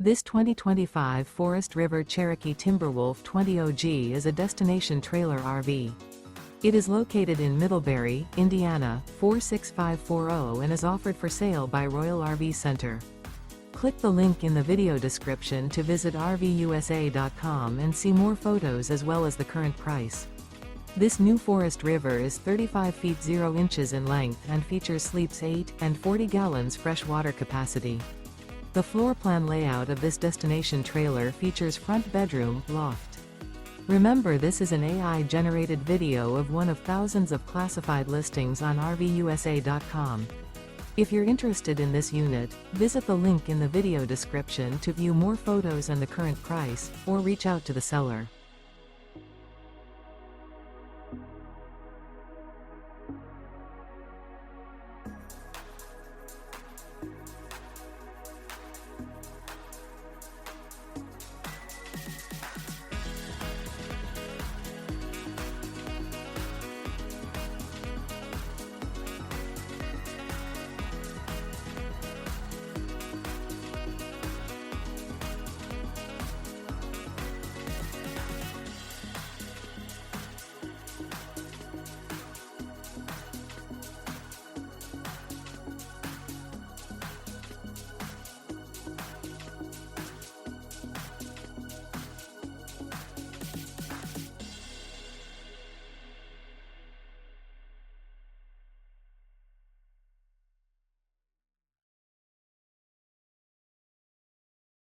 This 2025 Forest River Cherokee Timberwolf 20 OG is a destination trailer RV. It is located in Middlebury, Indiana, 46540 and is offered for sale by Royal RV Center. Click the link in the video description to visit RVUSA.com and see more photos as well as the current price. This new Forest River is 35 feet 0 inches in length and features sleeps 8 and 40 gallons fresh water capacity. The floor plan layout of this destination trailer features front bedroom, loft. Remember, this is an AI-generated video of one of thousands of classified listings on RVUSA.com. If you're interested in this unit, visit the link in the video description to view more photos and the current price, or reach out to the seller.